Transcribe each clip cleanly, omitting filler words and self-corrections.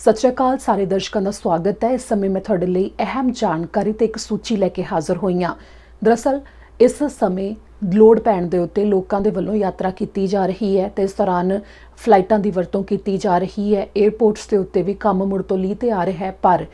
ਸਤਿ ਸ਼੍ਰੀ ਅਕਾਲ ਸਾਰੇ ਦਰਸ਼ਕਾਂ ਦਾ ਸਵਾਗਤ ਹੈ। ਇਸ ਸਮੇਂ ਮੈਂ ਤੁਹਾਡੇ ਲਈ ਅਹਿਮ ਜਾਣਕਾਰੀ ਤੇ ਇੱਕ ਸੂਚੀ ਲੈ ਕੇ ਹਾਜ਼ਰ ਹੋਈ ਹਾਂ। ਦਰਅਸਲ ਇਸ ਸਮੇਂ ਲੋੜ ਪੈਣ ਦੇ ਉੱਤੇ ਲੋਕਾਂ ਦੇ ਵੱਲੋਂ ਯਾਤਰਾ ਕੀਤੀ ਜਾ ਰਹੀ ਹੈ ਤੇ ਇਸ ਦੌਰਾਨ ਫਲਾਈਟਾਂ ਦੀ ਵਰਤੋਂ ਕੀਤੀ ਜਾ ਰਹੀ ਹੈ। 에ਅਰਪੋਰਟਸ ਦੇ ਉੱਤੇ ਵੀ ਕੰਮ ਮੁੜ ਤੋਂ ਲੀਹ ਤੇ ਆ ਰਿਹਾ ਹੈ, ਪਰ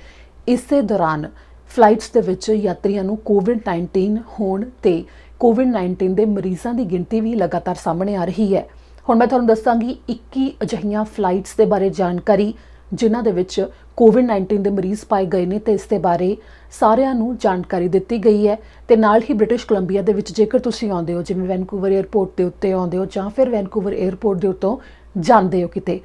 ਇਸੇ ਦੌਰਾਨ ਫਲਾਈਟਸ ਦੇ ਵਿੱਚ ਯਾਤਰੀਆਂ ਨੂੰ ਕੋਵਿਡ-19 ਹੋਣ ਤੇ ਕੋਵਿਡ-19 ਦੇ ਮਰੀਜ਼ਾਂ ਦੀ ਗਿਣਤੀ ਵੀ ਲਗਾਤਾਰ ਸਾਹਮਣੇ ਆ ਰਹੀ ਹੈ। ਹੁਣ ਮੈਂ ਤੁਹਾਨੂੰ ਦੱਸਾਂਗੀ 21 ਅਜਿਹੀਆਂ ਫਲਾਈਟਸ ਦੇ ਬਾਰੇ ਜਾਣਕਾਰੀ ਜਿਨ੍ਹਾਂ ਦੇ ਵਿੱਚ ਕੋਵਿਡ-19 ਦੇ ਮਰੀਜ਼ ਪਾਏ ਗਏ ਨੇ ਤੇ ਇਸ ਦੇ ਬਾਰੇ ਸਾਰਿਆਂ ਨੂੰ ਜਾਣਕਾਰੀ ਦਿੱਤੀ ਗਈ ਹੈ। ਤੇ ਨਾਲ ਹੀ ਬ੍ਰਿਟਿਸ਼ ਕੋਲੰਬੀਆ ਦੇ ਵਿੱਚ ਜੇਕਰ ਤੁਸੀਂ ਆਉਂਦੇ ਹੋ, ਜਿਵੇਂ ਵੈਨਕੂਵਰ 에ਅਰਪੋਰਟ ਦੇ ਉੱਤੇ ਆਉਂਦੇ ਹੋ ਜਾਂ ਫਿਰ ਵੈਨਕੂਵਰ 에ਅਰਪੋਰਟ ਦੇ ਉੱਤੋਂ ਜਾਂਦੇ ਹੋ ਕਿਤੇ,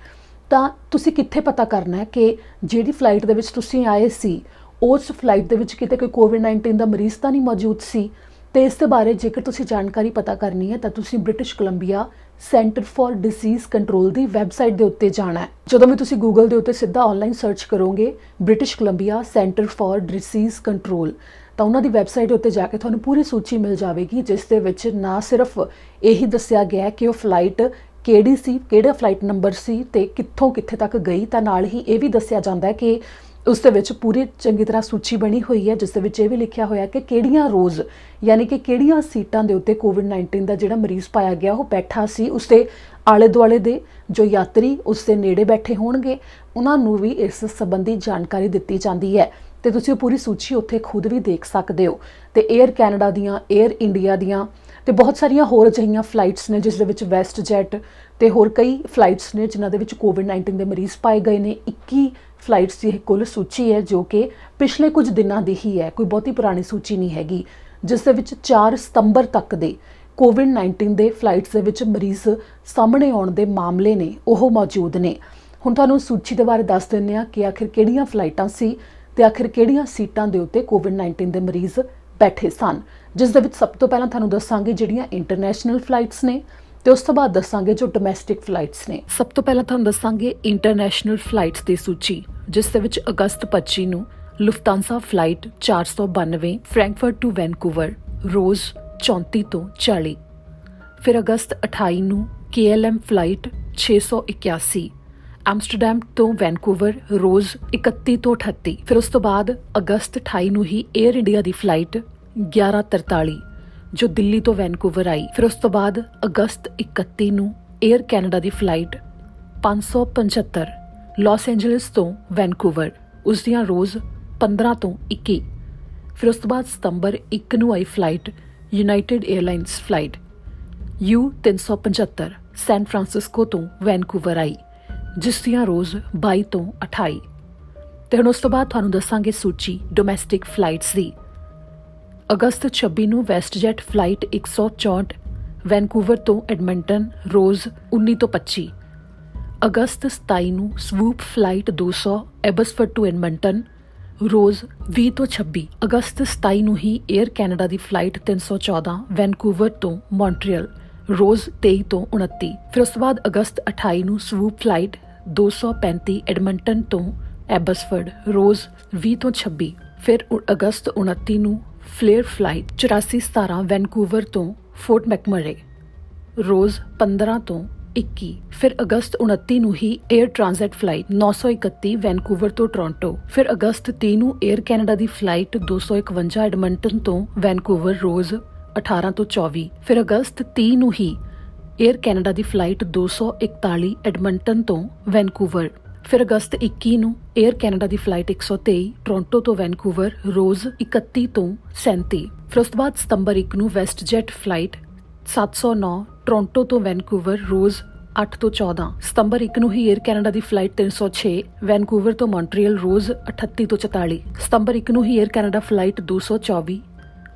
ਤਾਂ ਤੁਸੀਂ ਕਿੱਥੇ ਪਤਾ ਕਰਨਾ ਹੈ ਕਿ ਜਿਹੜੀ ਫਲਾਈਟ ਦੇ ਵਿੱਚ ਤੁਸੀਂ ਆਏ ਸੀ ਉਸ ਫਲਾਈਟ ਦੇ ਵਿੱਚ ਕਿਤੇ ਕੋਈ ਕੋਵਿਡ-19 ਦਾ ਮਰੀਜ਼ ਤਾਂ ਨਹੀਂ ਮੌਜੂਦ ਸੀ। ਤੇ ਇਸ ਦੇ ਬਾਰੇ ਜੇਕਰ ਤੁਸੀਂ ਜਾਣਕਾਰੀ ਪਤਾ ਕਰਨੀ ਹੈ ਤਾਂ ਤੁਸੀਂ British Columbia Centre for Disease Control ਦੀ ਵੈਬਸਾਈਟ ਦੇ ਉੱਤੇ ਜਾਣਾ ਹੈ। ਜਦੋਂ ਵੀ ਤੁਸੀਂ ਗੂਗਲ ਦੇ ਉੱਤੇ ਸਿੱਧਾ ਆਨਲਾਈਨ ਸਰਚ ਕਰੋਗੇ British Columbia Centre for Disease Control, ਤਾਂ ਉਹਨਾਂ ਦੀ ਵੈਬਸਾਈਟ ਦੇ ਉੱਤੇ ਜਾ ਕੇ ਤੁਹਾਨੂੰ ਪੂਰੀ ਸੂਚੀ ਮਿਲ ਜਾਵੇਗੀ, ਜਿਸ ਦੇ ਵਿੱਚ ਨਾ ਸਿਰਫ ਇਹੀ ਦੱਸਿਆ ਗਿਆ ਕਿ ਉਹ ਫਲਾਈਟ ਕਿਹੜੀ ਸੀ, ਕਿਹੜਾ ਫਲਾਈਟ ਨੰਬਰ ਸੀ ਤੇ ਕਿੱਥੋਂ ਕਿੱਥੇ ਤੱਕ ਗਈ, ਤਾਂ ਨਾਲ ਹੀ ਇਹ ਵੀ ਦੱਸਿਆ ਜਾਂਦਾ ਹੈ ਕਿ ਉਸ ਦੇ ਵਿੱਚ ਪੂਰੀ ਚੰਗੀ ਤਰ੍ਹਾਂ ਸੂਚੀ ਬਣੀ ਹੋਈ ਹੈ, ਜਿਸ ਦੇ ਵਿੱਚ ਇਹ ਵੀ ਲਿਖਿਆ ਹੋਇਆ ਕਿ ਕਿਹੜੀਆਂ ਰੋਜ਼ ਯਾਨੀ ਕਿ ਕਿਹੜੀਆਂ ਸੀਟਾਂ ਦੇ ਉੱਤੇ ਕੋਵਿਡ-19 ਦਾ ਜਿਹੜਾ ਮਰੀਜ਼ ਪਾਇਆ ਗਿਆ ਉਹ ਬੈਠਾ ਸੀ। ਉਸ ਦੇ ਆਲੇ ਦੁਆਲੇ ਦੇ ਜੋ ਯਾਤਰੀ ਉਸ ਦੇ ਨੇੜੇ ਬੈਠੇ ਹੋਣਗੇ ਉਹਨਾਂ ਨੂੰ ਵੀ ਇਸ ਸੰਬੰਧੀ ਜਾਣਕਾਰੀ ਦਿੱਤੀ ਜਾਂਦੀ ਹੈ ਤੇ ਤੁਸੀਂ ਉਹ ਪੂਰੀ ਸੂਚੀ ਉੱਥੇ ਖੁਦ ਵੀ ਦੇਖ ਸਕਦੇ ਹੋ। ਤੇ 에ਅਰ ਕੈਨੇਡਾ ਦੀਆਂ, 에ਅਰ ਇੰਡੀਆ ਦੀਆਂ ਤੇ ਬਹੁਤ ਸਾਰੀਆਂ ਹੋਰ ਅਜਿਹੀਆਂ ਫਲਾਈਟਸ ਨੇ, ਜਿਸ ਦੇ ਵਿੱਚ ਵੈਸਟ ਜੈਟ ਤੇ ਹੋਰ ਕਈ ਫਲਾਈਟਸ ਨੇ ਜਿਨ੍ਹਾਂ ਦੇ ਵਿੱਚ ਕੋਵਿਡ-19 ਦੇ ਮਰੀਜ਼ ਪਾਏ ਗਏ ਨੇ। 21 ਫਲਾਈਟਸ ਦੀ ਇਹ ਕੁੱਲ ਸੂਚੀ ਹੈ ਜੋ ਕਿ ਪਿਛਲੇ ਕੁਝ ਦਿਨਾਂ ਦੀ ਹੀ ਹੈ, ਕੋਈ ਬਹੁਤੀ ਪੁਰਾਣੀ ਸੂਚੀ ਨਹੀਂ ਹੈਗੀ, ਜਿਸ ਦੇ ਵਿੱਚ 4 ਸਤੰਬਰ ਤੱਕ ਦੇ ਕੋਵਿਡ-19 ਦੇ ਫਲਾਈਟਸ ਦੇ ਵਿੱਚ ਮਰੀਜ਼ ਸਾਹਮਣੇ ਆਉਣ ਦੇ ਮਾਮਲੇ ਨੇ ਉਹ ਮੌਜੂਦ ਨੇ। ਹੁਣ ਤੁਹਾਨੂੰ ਸੂਚੀ ਦੇ ਬਾਰੇ ਦੱਸ ਦਿੰਦੇ ਹਾਂ ਕਿ ਆਖਿਰ ਕਿਹੜੀਆਂ ਫਲਾਈਟਾਂ ਸੀ ਤੇ ਆਖਿਰ ਕਿਹੜੀਆਂ ਸੀਟਾਂ ਦੇ ਉੱਤੇ ਕੋਵਿਡ-19 ਦੇ ਮਰੀਜ਼ ਬੈਠੇ ਸਨ, ਜਿਸ ਦੇ ਵਿੱਚ ਸਭ ਤੋਂ ਪਹਿਲਾਂ ਤੁਹਾਨੂੰ ਦੱਸਾਂਗੇ ਜਿਹੜੀਆਂ ਇੰਟਰਨੈਸ਼ਨਲ ਫਲਾਈਟਸ ਨੇ ਤੇ ਉਸ ਤੋਂ ਬਾਅਦ ਦੱਸਾਂਗੇ ਜੋ ਡੋਮੈਸਟਿਕ ਫਲਾਈਟਸ ਨੇ। ਸਭ ਤੋਂ ਪਹਿਲਾਂ ਤੁਹਾਨੂੰ ਦੱਸਾਂਗੇ ਇੰਟਰਨੈਸ਼ਨਲ ਫਲਾਈਟਸ ਦੀ ਸੂਚੀ, ਜਿਸ ਦੇ ਵਿੱਚ ਅਗਸਤ 25 ਨੂੰ ਲੁਫਤਾਂਸਾ ਫਲਾਈਟ 492 ਫਰੈਂਕਫਰਟ ਟੂ ਵੈਨਕੂਵਰ ਰੋਜ਼ 34 ਤੋਂ 40, ਫਿਰ ਅਗਸਤ 28 ਨੂੰ KLM ਫਲਾਈਟ 681 ਐਮਸਟਰਡਮ ਤੋਂ ਵੈਨਕੂਵਰ ਰੋਜ਼ 31 ਤੋਂ 38, ਫਿਰ ਉਸ ਤੋਂ ਬਾਅਦ ਅਗਸਤ 28 ਨੂੰ ਹੀ 에ਅਰ ਇੰਡੀਆ ਦੀ ਫਲਾਈਟ 1143 ਜੋ ਦਿੱਲੀ ਤੋਂ ਵੈਨਕੂਵਰ ਆਈ। ਫਿਰ ਉਸ ਤੋਂ ਬਾਅਦ ਅਗਸਤ 31 ਨੂੰ 에ਅਰ ਕੈਨੇਡਾ ਦੀ ਫਲਾਈਟ 575 ਲਾਸ ਐਂਜਲਸ ਤੋਂ ਵੈਨਕੂਵਰ, ਉਸ ਦੀਆਂ ਰੋਜ਼ 15 ਤੋਂ 21। ਫਿਰ ਉਸ ਤੋਂ ਬਾਅਦ ਸਤੰਬਰ 1 ਨੂੰ ਆਈ flight United Airlines flight U375 San Francisco ਤੋਂ ਵੈਨਕੂਵਰ ਆਈ, ਜਿਸ ਦੀਆਂ ਰੋਜ਼ 22 ਤੋਂ 28। ਤੇ ਹੁਣ ਉਸ ਤੋਂ ਬਾਅਦ ਤੁਹਾਨੂੰ ਦੱਸਾਂਗੇ ਸੂਚੀ ਡੋਮੈਸਟਿਕ ਫਲਾਈਟਸ ਦੀ। ਅਗਸਤ 26 ਨੂੰ ਵੈਸਟ ਜੈਟ ਫਲਾਈਟ 164 ਵੈਨਕੂਵਰ ਤੋਂ ਐਡਮਿੰਟਨ ਰੋਜ਼ 19 ਤੋਂ 25। ਅਗਸਤ 27 ਨੂੰ ਸਵੂਪ ਫਲਾਈਟ 200 ਐਬਸਫੋਰਡ ਟੂ ਐਡਮਿੰਟਨ ਰੋਜ਼ 20 ਤੋਂ 26। ਅਗਸਤ 27 ਨੂੰ ਹੀ 에ਅਰ ਕੈਨੇਡਾ ਦੀ ਫਲਾਈਟ 314 ਵੈਨਕੂਵਰ ਤੋਂ ਮੌਂਟਰੀਅਲ ਰੋਜ਼ 23 ਤੋਂ 29। ਫਿਰ ਉਸ ਤੋਂ ਬਾਅਦ ਅਗਸਤ 28 ਨੂੰ ਸਵੂਪ ਫਲਾਈਟ 235 ਐਡਮਿੰਟਨ ਤੋਂ ਐਬਸਫੋਰਡ ਰੋਜ਼ 20 ਤੋਂ 26। ਫਿਰ ਅਗਸਤ 29 ਨੂੰ ਫਲੇਅਰ ਫਲਾਈਟ 8417 ਵੈਨਕੂਵਰ ਤੋਂ ਫੋਰਟ ਮੈਕਮਰੇ ਰੋਜ਼ 15 ਤੋਂ 21। ਫਿਰ ਅਗਸਤ 29 ਨੂੰ ਹੀ 에ਅਰ ਟ੍ਰਾਂਜ਼ਿਟ ਫਲਾਈਟ 931 ਵੈਨਕੂਵਰ ਤੋਂ ਟੋਰਾਂਟੋ। ਫਿਰ ਅਗਸਤ 30 ਨੂੰ 에ਅਰ ਕੈਨੇਡਾ ਦੀ ਫਲਾਈਟ 251 ਐਡਮਿੰਟਨ ਤੋਂ ਵੈਨਕੂਵਰ ਰੋਜ਼ 18 ਤੋਂ 24। ਫਿਰ ਅਗਸਤ 30 ਨੂੰ ਹੀ 에ਅਰ ਕੈਨੇਡਾ ਦੀ ਫਲਾਈਟ 241 ਐਡਮਿੰਟਨ ਤੋਂ ਵੈਨਕੂਵਰ। ਫਿਰ ਅਗਸਤ 21 ਨੂੰ 에ਅਰ ਕੈਨੇਡਾ ਦੀ ਫਲਾਈਟ 123 ਟੋਰਾਂਟੋ ਤੋਂ ਵੈਨਕੂਵਰ ਰੋਜ਼ 31 ਤੋਂ 37। ਫਿਰ ਉਸ ਤੋਂ ਬਾਅਦ ਸਤੰਬਰ 1 ਨੂੰ ਵੈਸਟ ਜੈਟ ਫਲਾਈਟ 709 ਟੋਰਾਂਟੋ ਤੋਂ ਵੈਨਕੂਵਰ ਰੋਜ਼ 8 ਤੋਂ 14। ਸਤੰਬਰ 1 ਨੂੰ ਹੀ 에ਅਰ ਕੈਨੇਡਾ ਦੀ ਫਲਾਈਟ 306 ਵੈਨਕੂਵਰ ਤੋਂ ਮੌਂਟਰੀਅਲ ਰੋਜ਼ 38 ਤੋਂ 44। ਸਤੰਬਰ 1 ਨੂੰ ਹੀ 에ਅਰ ਕੈਨੇਡਾ ਫਲਾਈਟ 224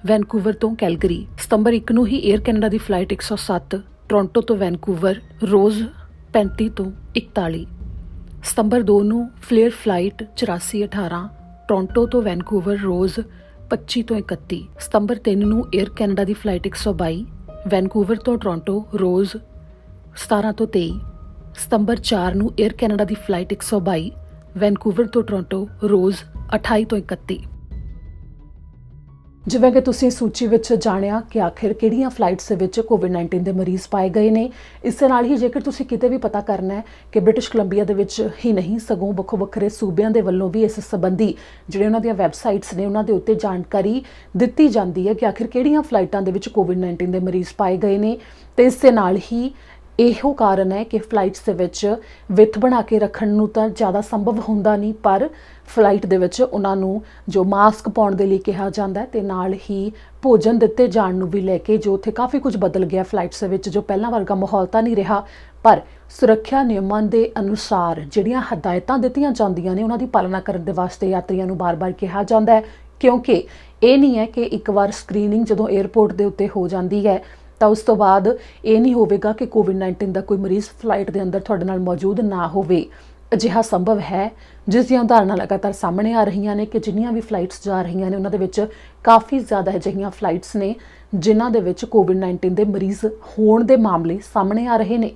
ਵੈਨਕੂਵਰ ਤੋਂ ਕੈਲਗਰੀ। ਸਤੰਬਰ 1 ਨੂੰ ਹੀ 에ਅਰ ਕੈਨੇਡਾ ਦੀ ਫਲਾਈਟ 107 ਟੋਰਾਂਟੋ ਤੋਂ ਵੈਨਕੂਵਰ ਰੋਜ਼ 35 ਤੋਂ 41। ਸਤੰਬਰ 2 ਨੂੰ ਫਲੇਅਰ ਫਲਾਈਟ 8418 ਟੋਰਾਂਟੋ ਤੋਂ ਵੈਨਕੂਵਰ ਰੋਜ਼ 25 ਤੋਂ 31। ਸਤੰਬਰ 3 ਨੂੰ 에ਅਰ ਕੈਨੇਡਾ ਦੀ ਫਲਾਈਟ 122 ਵੈਨਕੂਵਰ ਤੋਂ ਟੋਰਾਂਟੋ ਰੋਜ਼ 17 ਤੋਂ 23। ਸਤੰਬਰ 4 ਨੂੰ 에ਅਰ ਕੈਨੇਡਾ ਦੀ ਫਲਾਈਟ 122 ਵੈਨਕੂਵਰ ਤੋਂ ਟੋਰਾਂਟੋ ਰੋਜ਼ 28 ਤੋਂ 31। ਜਿਵੇਂ ਕਿ ਤੁਸੀਂ ਸੂਚੀ ਵਿੱਚ ਜਾਣਿਆ ਕਿ ਆਖਿਰ ਕਿਹੜੀਆਂ ਫਲਾਈਟਸ ਦੇ ਵਿੱਚ ਕੋਵਿਡ-19 ਦੇ ਮਰੀਜ਼ ਪਾਏ ਗਏ ਨੇ। ਇਸ ਦੇ ਨਾਲ ਹੀ ਜੇਕਰ ਤੁਸੀਂ ਕਿਤੇ ਵੀ ਪਤਾ ਕਰਨਾ ਹੈ ਕਿ ਬ੍ਰਿਟਿਸ਼ ਕੋਲੰਬੀਆ ਦੇ ਵਿੱਚ ਹੀ ਨਹੀਂ ਸਗੋਂ ਵੱਖੋ-ਵੱਖਰੇ ਸੂਬਿਆਂ ਦੇ ਵੱਲੋਂ ਵੀ ਇਸ ਸੰਬੰਧੀ ਜਿਹੜੇ ਉਹਨਾਂ ਦੀਆਂ ਵੈਬਸਾਈਟਸ ਨੇ ਉਹਨਾਂ ਦੇ ਉੱਤੇ ਜਾਣਕਾਰੀ ਦਿੱਤੀ ਜਾਂਦੀ ਹੈ ਕਿ ਆਖਿਰ ਕਿਹੜੀਆਂ ਫਲਾਈਟਾਂ ਦੇ ਵਿੱਚ ਕੋਵਿਡ-19 ਦੇ ਮਰੀਜ਼ ਪਾਏ ਗਏ ਨੇ। ਤੇ ਇਸ ਦੇ ਨਾਲ ਹੀ ਇਹੋ ਕਾਰਨ ਹੈ ਕਿ ਫਲਾਈਟਸ ਦੇ ਵਿੱਚ ਵਿੱਥ ਬਣਾ ਕੇ ਰੱਖਣ ਨੂੰ ਤਾਂ ਜ਼ਿਆਦਾ ਸੰਭਵ ਹੁੰਦਾ ਨਹੀਂ, ਪਰ ਫਲਾਈਟ ਦੇ ਵਿੱਚ ਉਹਨਾਂ ਨੂੰ ਜੋ ਮਾਸਕ ਪਾਉਣ ਦੇ ਲਈ ਕਿਹਾ ਜਾਂਦਾ ਹੈ ਤੇ ਨਾਲ ਹੀ ਭੋਜਨ ਦਿੱਤੇ ਜਾਣ ਨੂੰ ਵੀ ਲੈ ਕੇ ਜੋ ਉੱਥੇ ਕਾਫੀ ਕੁਝ ਬਦਲ ਗਿਆ ਫਲਾਈਟਸ ਦੇ ਵਿੱਚ। ਜੋ ਪਹਿਲਾਂ ਵਰਗਾ ਮਾਹੌਲ ਤਾਂ ਨਹੀਂ ਰਿਹਾ, ਪਰ ਸੁਰੱਖਿਆ ਨਿਯਮਾਂ ਦੇ ਅਨੁਸਾਰ ਜਿਹੜੀਆਂ ਹਦਾਇਤਾਂ ਦਿੱਤੀਆਂ ਜਾਂਦੀਆਂ ਨੇ ਉਹਨਾਂ ਦੀ ਪਾਲਣਾ ਕਰਨ ਦੇ ਵਾਸਤੇ ਯਾਤਰੀਆਂ ਨੂੰ ਬਾਰ-ਬਾਰ ਕਿਹਾ ਜਾਂਦਾ ਹੈ, ਕਿਉਂਕਿ ਇਹ ਨਹੀਂ ਹੈ ਕਿ ਇੱਕ ਵਾਰ ਸਕਰੀਨਿੰਗ ਜਦੋਂ 에ਅਰਪੋਰਟ ਦੇ ਉੱਤੇ ਹੋ ਜਾਂਦੀ ਹੈ ਤਾਂ ਉਸ ਤੋਂ ਬਾਅਦ ਇਹ ਨਹੀਂ ਹੋਵੇਗਾ ਕਿ ਕੋਵਿਡ-19 ਦਾ ਕੋਈ ਮਰੀਜ਼ ਫਲਾਈਟ ਦੇ ਅੰਦਰ ਤੁਹਾਡੇ ਨਾਲ ਮੌਜੂਦ ਨਾ ਹੋਵੇ। ਅਜਿਹਾ ਸੰਭਵ ਹੈ, ਜਿਸ ਦੀਆਂ ਉਦਾਹਰਨਾਂ ਲਗਾਤਾਰ ਸਾਹਮਣੇ ਆ ਰਹੀਆਂ ਨੇ ਕਿ ਜਿੰਨੀਆਂ ਵੀ ਫਲਾਈਟਸ ਜਾ ਰਹੀਆਂ ਨੇ ਉਹਨਾਂ ਦੇ ਵਿੱਚ ਕਾਫੀ ਜ਼ਿਆਦਾ ਅਜਿਹੀਆਂ ਫਲਾਈਟਸ ਨੇ ਜਿਨ੍ਹਾਂ ਦੇ ਵਿੱਚ ਕੋਵਿਡ-19 ਦੇ ਮਰੀਜ਼ ਹੋਣ ਦੇ ਮਾਮਲੇ ਸਾਹਮਣੇ ਆ ਰਹੇ ਨੇ।